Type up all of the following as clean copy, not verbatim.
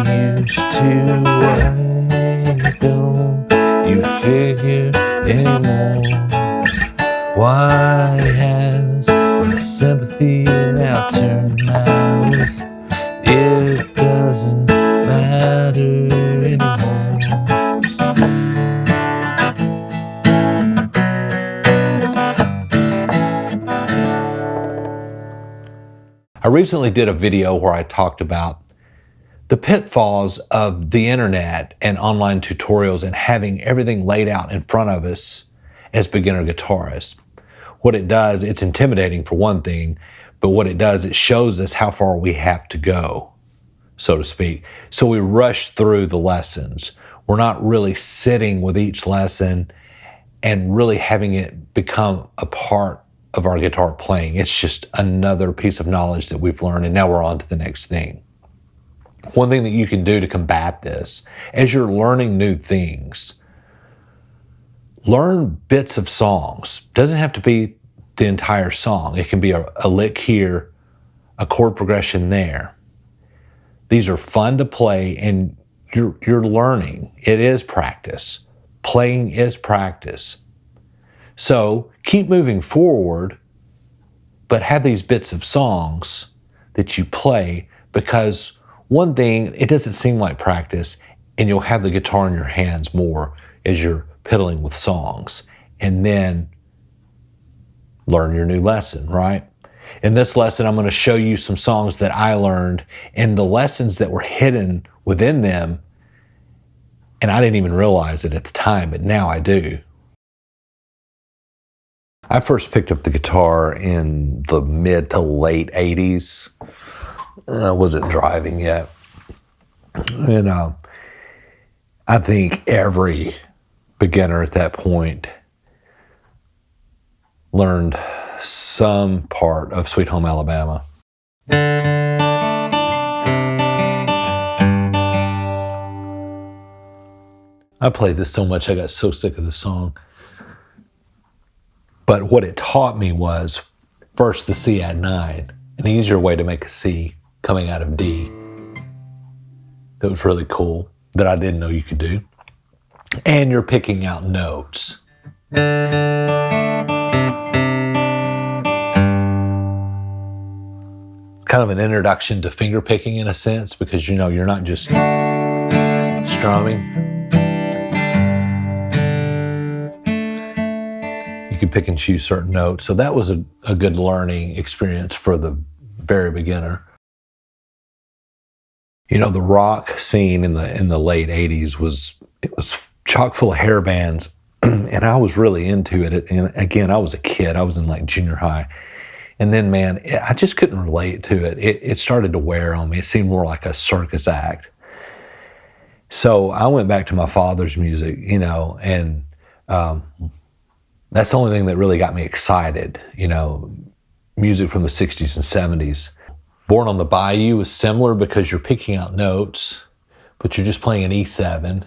used to. Why don't you figure anymore? Why has my sympathy now turned malice? It doesn't matter anymore. I recently did a video where I talked about the pitfalls of the internet and online tutorials and having everything laid out in front of us as beginner guitarists. What it does, it's intimidating for one thing, but what it does, it shows us how far we have to go, so to speak. So we rush through the lessons. We're not really sitting with each lesson and really having it become a part of our guitar playing. It's just another piece of knowledge that we've learned, and now we're on to the next thing. One thing that you can do to combat this, as you're learning new things, learn bits of songs. Doesn't have to be the entire song. It can be a lick here, a chord progression there. These are fun to play, and you're learning. It is practice. Playing is practice. So keep moving forward, but have these bits of songs that you play, because one thing, it doesn't seem like practice, and you'll have the guitar in your hands more as you're piddling with songs, and then learn your new lesson, right? In this lesson, I'm going to show you some songs that I learned and the lessons that were hidden within them, and I didn't even realize it at the time, but now I do. I first picked up the guitar in the mid to late 80s. I wasn't driving yet. And I think every beginner at that point learned some part of Sweet Home Alabama. I played this so much, I got so sick of the song. But what it taught me was, first, the C add 9, an easier way to make a C coming out of D. That was really cool, that I didn't know you could do. And you're picking out notes. Kind of an introduction to finger picking in a sense, because you know you're not just strumming. You can pick and choose certain notes. So that was a good learning experience for the very beginner. You know, the rock scene in the late 80s was chock full of hair bands, and I was really into it. And again, I was a kid. I was in like junior high. And then, man, I just couldn't relate to it. It started to wear on me. It seemed more like a circus act. So I went back to my father's music, you know, and that's the only thing that really got me excited, you know, music from the 60s and 70s. Born on the Bayou is similar because you're picking out notes, but you're just playing an E7.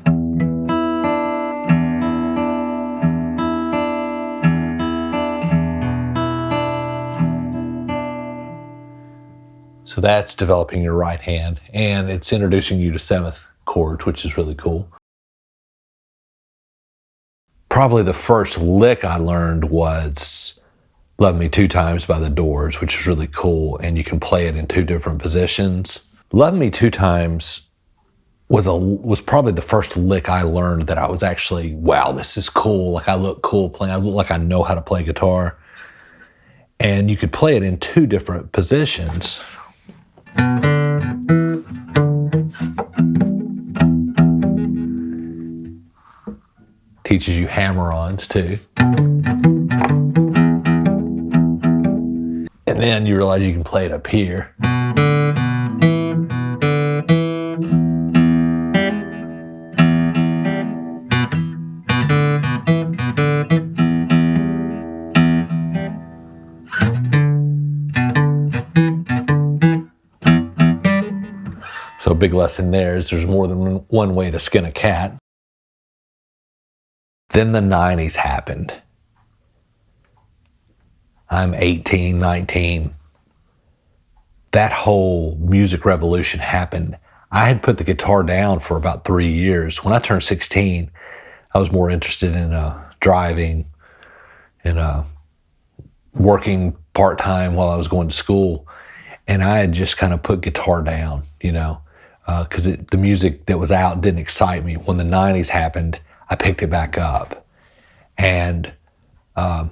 So that's developing your right hand, and it's introducing you to 7th chords, which is really cool. Probably the first lick I learned was Love Me Two Times by the Doors, which is really cool, and you can play it in 2 different positions. Love Me Two Times was probably the first lick I learned that I was actually, wow, this is cool. Like, I look cool playing. I look like I know how to play guitar. And you could play it in 2 different positions. Teaches you hammer-ons too. And then you realize you can play it up here. So a big lesson there is there's more than one way to skin a cat. Then the 90s happened. I'm 18, 19. That whole music revolution happened. I had put the guitar down for about 3 years. When I turned 16, I was more interested in driving and working part-time while I was going to school. And I had just kind of put guitar down, because the music that was out didn't excite me. When the 90s happened, I picked it back up. And a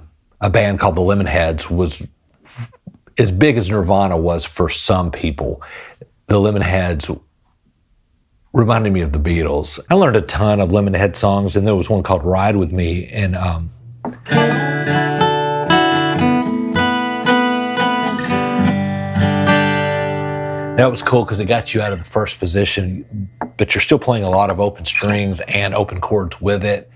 band called the Lemonheads was as big as Nirvana was for some people. The Lemonheads reminded me of the Beatles. I learned a ton of Lemonhead songs, and there was one called Ride With Me. And that was cool because it got you out of the first position, but you're still playing a lot of open strings and open chords with it.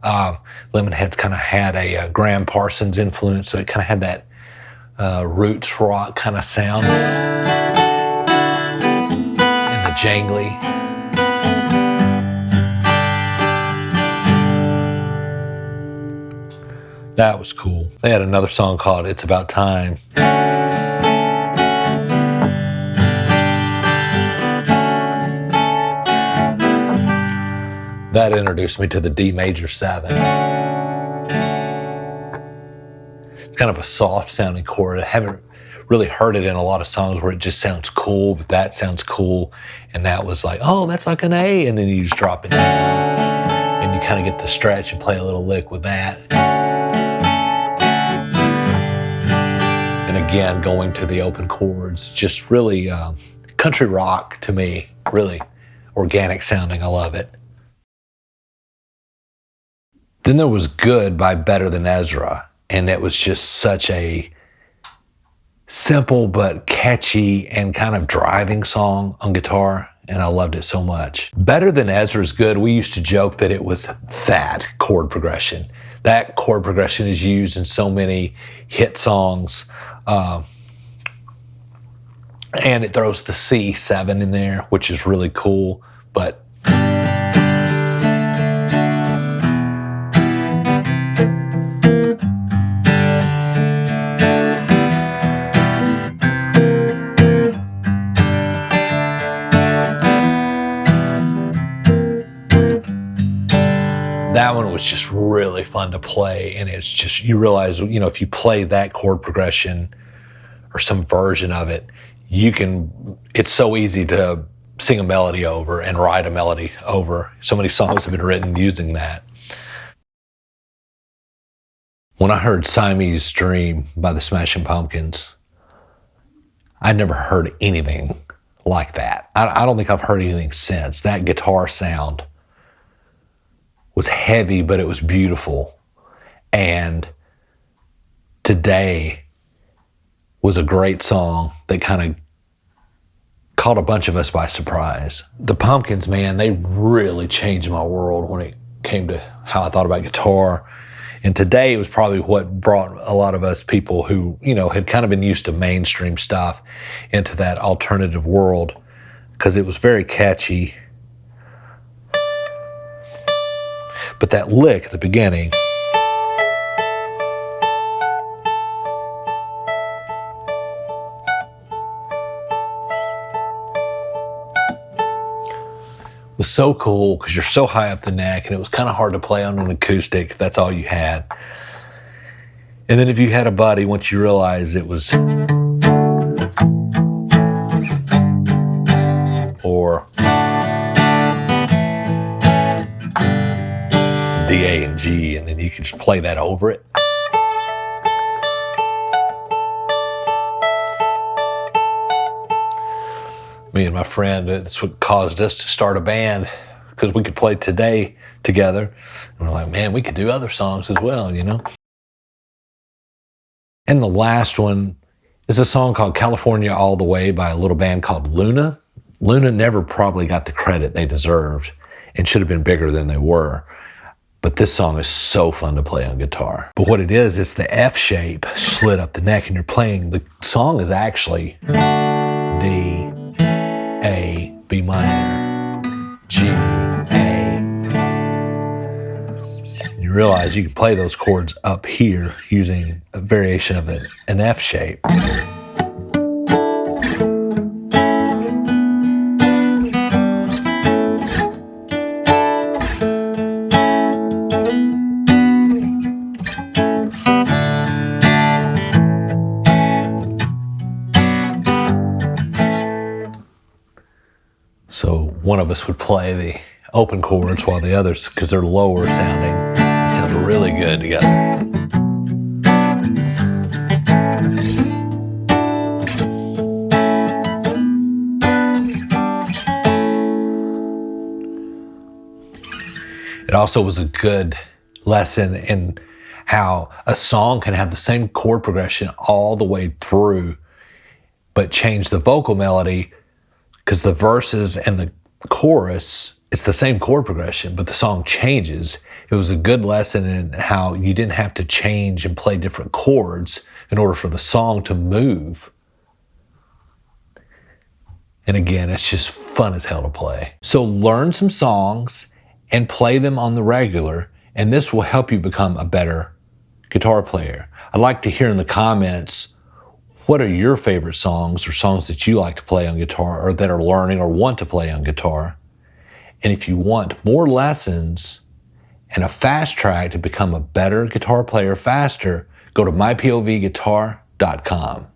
Lemonheads kind of had a Graham Parsons influence, so it kind of had that roots rock kind of sound and the jangly. That was cool. They had another song called It's About Time. That introduced me to the D major 7. It's kind of a soft sounding chord. I haven't really heard it in a lot of songs where it just sounds cool, but that sounds cool. And that was like, oh, that's like an A. And then you just drop it down and you kind of get to stretch and play a little lick with that. And again, going to the open chords, just really country rock to me, really organic sounding. I love it. Then there was Good by Better Than Ezra, and it was just such a simple but catchy and kind of driving song on guitar, and I loved it so much. Better Than Ezra's Good, we used to joke that it was that chord progression. That chord progression is used in so many hit songs, and it throws the C7 in there, which is really cool, but that one was just really fun to play, and it's just, you realize, if you play that chord progression or some version of it, it's so easy to sing a melody over and write a melody over. So many songs have been written using that. When I heard Siamese Dream by the Smashing Pumpkins, I'd never heard anything like that. I don't think I've heard anything since. That guitar sound was heavy, but it was beautiful. And Today was a great song that kind of caught a bunch of us by surprise. The Pumpkins, man, they really changed my world when it came to how I thought about guitar. And Today was probably what brought a lot of us people who, had kind of been used to mainstream stuff into that alternative world, because it was very catchy. But that lick at the beginning, was so cool because you're so high up the neck, and it was kind of hard to play on an acoustic if that's all you had. And then if you had a buddy, once you realized it was or D, A, and G, and then you could just play that over it. Me and my friend, that's what caused us to start a band, because we could play Today together. And we're like, man, we could do other songs as well, And the last one is a song called California All the Way by a little band called Luna. Luna never probably got the credit they deserved and should have been bigger than they were. But this song is so fun to play on guitar. But what it is, it's the F shape slid up the neck, and you're playing, the song is actually D, A, B minor, G, A. You realize you can play those chords up here using a variation of an F shape. one of us would play the open chords while the others, because they're lower sounding, it sounds really good together. It also was a good lesson in how a song can have the same chord progression all the way through, but change the vocal melody, because the verses and the chorus, it's the same chord progression, but the song changes. It was a good lesson in how you didn't have to change and play different chords in order for the song to move. And again, it's just fun as hell to play. So learn some songs and play them on the regular, and this will help you become a better guitar player. I'd like to hear in the comments, what are your favorite songs or songs that you like to play on guitar, or that are learning or want to play on guitar? And if you want more lessons and a fast track to become a better guitar player faster, go to MyPOVGuitar.com.